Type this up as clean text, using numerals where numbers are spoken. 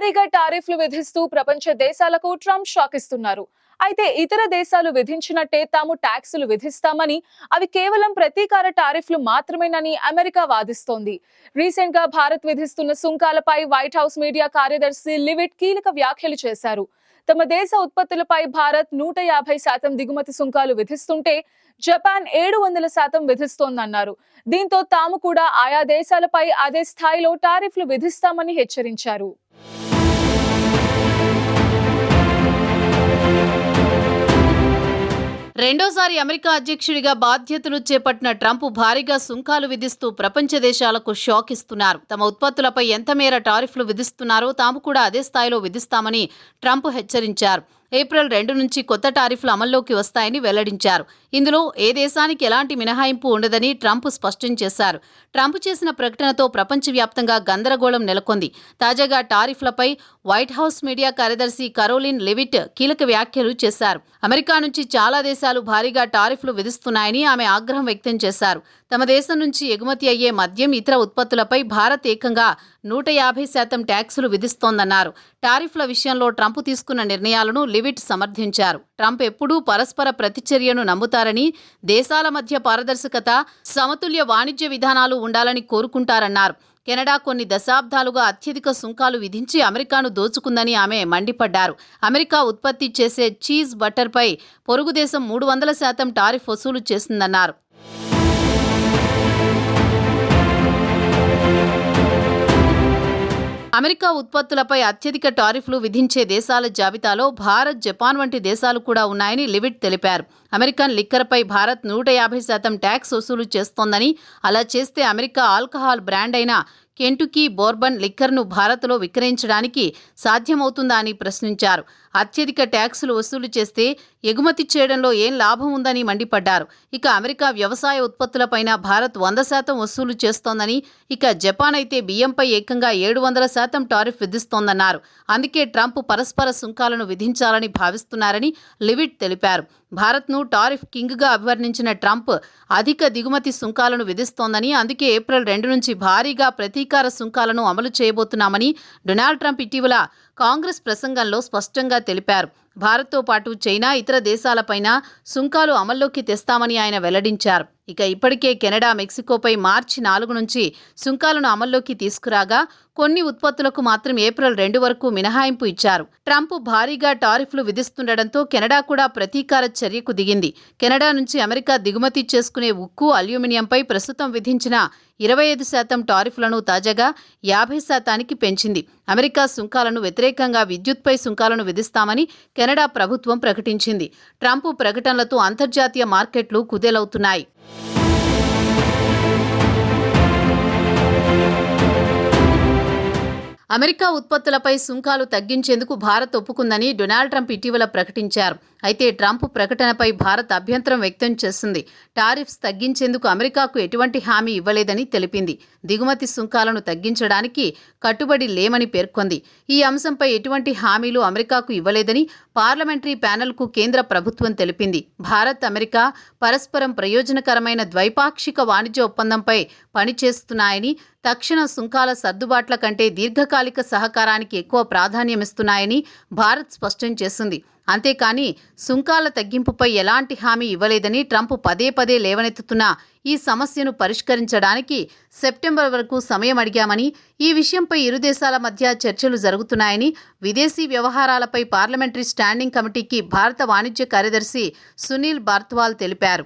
భారీగా టారిఫ్లు విధిస్తూ ప్రపంచ దేశాలకు ట్రంప్ షాక్ ఇస్తున్నారు. అయితే ఇతర దేశాలు విధించినట్టే తాము ట్యాక్సులు విధిస్తామని, అవి కేవలం ప్రతీకార టారిఫ్లు మాత్రమేనని అమెరికా వాదిస్తోంది. రీసెంట్ గా భారత్ విధిస్తున్న సుంకాలపై వైట్ హౌస్ మీడియా కార్యదర్శి లివిట్ కీలక వ్యాఖ్యలు చేశారు. తమ దేశ ఉత్పత్తులపై భారత్ 150% దిగుమతి సుంకాలు విధిస్తుంటే జపాన్ 700% విధిస్తోందన్నారు. దీంతో తాము కూడా ఆయా దేశాలపై అదే స్థాయిలో టారిఫ్లు విధిస్తామని హెచ్చరించారు. రెండోసారి అమెరికా అధ్యక్షుడిగా బాధ్యతలు చేపట్టిన ట్రంప్ భారీగా సుంకాలు విధిస్తూ ప్రపంచ దేశాలకు షాక్ ఇస్తున్నారు. తమ ఉత్పత్తులపై ఎంత మేర టారిఫ్లు విధిస్తున్నారో తాము కూడా అదే స్థాయిలో విధిస్తామని ట్రంప్ హెచ్చరించారు. ఏప్రిల్ 2 నుంచి కొత్త టారిఫ్లు అమల్లోకి వస్తాయని వెల్లడించారు. ఇందులో ఏ దేశానికి ఎలాంటి మినహాయింపు ఉండదని ట్రంప్ స్పష్టం చేశారు. ట్రంప్ చేసిన ప్రకటనతో ప్రపంచవ్యాప్తంగా గందరగోళం నెలకొంది. తాజాగా టారిఫ్లపై వైట్ హౌస్ మీడియా కార్యదర్శి కరోలిన్ లెవిట్ కీలక వ్యాఖ్యలు చేశారు. అమెరికా నుంచి చాలా దేశాలు భారీగా టారిఫ్లు విధిస్తున్నాయని ఆమె ఆగ్రహం వ్యక్తం చేశారు. తమ దేశం నుంచి ఎగుమతి అయ్యే మద్యం, ఇతర ఉత్పత్తులపై భారత్ ఏకంగా 150% ట్యాక్సులు విధిస్తోందన్నారు. టారిఫ్ల విషయంలో ట్రంప్ తీసుకున్న నిర్ణయాలను లివిట్ సమర్థించారు. ట్రంప్ ఎప్పుడూ పరస్పర ప్రతిచర్యను నమ్ముతారని, దేశాల మధ్య పారదర్శకత, సమతుల్య వాణిజ్య విధానాలు ఉండాలని కోరుకుంటారన్నారు. కెనడా కొన్ని దశాబ్దాలుగా అత్యధిక సుంకాలు విధించి అమెరికాను దోచుకుందని ఆమె మండిపడ్డారు. అమెరికా ఉత్పత్తి చేసే చీజ్, బటర్పై పొరుగు దేశం 300% టారిఫ్ వసూలు చేసిందన్నారు. అమెరికా ఉత్పత్తులపై అత్యధిక టారిఫ్లు విధించే దేశాల జాబితాలో భారత్, జపాన్ వంటి దేశాలు కూడా ఉన్నాయని లివిట్ తెలిపారు. అమెరికన్ లిక్కర్పై భారత్ 150% ట్యాక్స్ వసూలు చేస్తోందని, అలా చేస్తే అమెరికా ఆల్కహాల్ బ్రాండ్ అయిన కెంటుకీ బోర్బన్ లిక్కర్ను భారత్లో విక్రయించడానికి సాధ్యమవుతుందా అని ప్రశ్నించారు. అత్యధిక ట్యాక్సులు వసూలు చేస్తే ఎగుమతి చేయడంలో ఏం లాభం ఉందని మండిపడ్డారు. ఇక అమెరికా వ్యవసాయ ఉత్పత్తులపైన భారత్ 100% వసూలు చేస్తోందని, ఇక జపాన్ అయితే బియ్యంపై ఏకంగా 700% టారిఫ్ విధిస్తోందన్నారు. అందుకే ట్రంప్ పరస్పర సుంకాలను విధించాలని భావిస్తున్నారని లివిట్ తెలిపారు. భారత్ను టారిఫ్ కింగ్గా అభివర్ణించిన ట్రంప్ అధిక దిగుమతి సుంకాలను విధిస్తోందని, అందుకే ఏప్రిల్ 2 నుంచి భారీగా ప్రతీకార సుంకాలను అమలు చేయబోతున్నామని డొనాల్డ్ ట్రంప్ ఇటీవల కాంగ్రెస్ ప్రసంగంలో స్పష్టంగా తెలిపారు. భారత్తో పాటు చైనా, ఇతర దేశాలపైన సుంకాలు అమల్లోకి తెస్తామని ఆయన వెల్లడించారు. ఇక ఇప్పటికే కెనడా, మెక్సికోపై మార్చి 4 నుంచి సుంకాలను అమల్లోకి తీసుకురాగా కొన్ని ఉత్పత్తులకు మాత్రం ఏప్రిల్ 2 వరకు మినహాయింపు ఇచ్చారు. ట్రంప్ భారీగా టారిఫ్లు విధిస్తుండటంతో కెనడా కూడా ప్రతీకార చర్యకు దిగింది. కెనడా నుంచి అమెరికా దిగుమతి చేసుకునే ఉక్కు, అల్యూమినియంపై ప్రస్తుతం విధించిన 25% టారిఫ్లను తాజాగా 50%కి పెంచింది. అమెరికా సుంకాలను వ్యతిరేకంగా విద్యుత్పై సుంకాలను విధిస్తామని కెనడా ప్రభుత్వం ప్రకటించింది. ట్రంప్ ప్రకటనలతో అంతర్జాతీయ మార్కెట్లు కుదేలవుతున్నాయి. అమెరికా ఉత్పత్తులపై సుంకాలు తగ్గించేందుకు భారత్ ఒప్పుకుందని డొనాల్డ్ ట్రంప్ ఇటీవల ప్రకటించారు. అయితే ట్రంప్ ప్రకటనపై భారత్ అభ్యంతరం వ్యక్తం చేసింది. టారిఫ్స్ తగ్గించేందుకు అమెరికాకు ఎటువంటి హామీ ఇవ్వలేదని తెలిపింది. దిగుమతి సుంకాలను తగ్గించడానికి కట్టుబడి లేమని పేర్కొంది. ఈ అంశంపై ఎటువంటి హామీలు అమెరికాకు ఇవ్వలేదని పార్లమెంటరీ ప్యానెల్కు కేంద్ర ప్రభుత్వం తెలిపింది. భారత్, అమెరికా పరస్పరం ప్రయోజనకరమైన ద్వైపాక్షిక వాణిజ్య ఒప్పందంపై పనిచేస్తున్నాయని, తక్షణ సుంకాల సర్దుబాట్ల కంటే దీర్ఘకాలిక సహకారానికి ఎక్కువ ప్రాధాన్యమిస్తున్నాయని భారత్ స్పష్టం చేసింది. అంతేకాని సుంకాల తగ్గింపుపై ఎలాంటి హామీ ఇవ్వలేదని ట్రంప్ పదే పదే లేవనెత్తుతున్న ఈ సమస్యను పరిష్కరించడానికి సెప్టెంబర్ వరకు సమయం అడిగామని, ఈ విషయంపై ఇరు దేశాల మధ్య చర్చలు జరుగుతున్నాయని విదేశీ వ్యవహారాలపై పార్లమెంటరీ స్టాండింగ్ కమిటీకి భారత వాణిజ్య కార్యదర్శి సునీల్ బార్త్వాల్ తెలిపారు.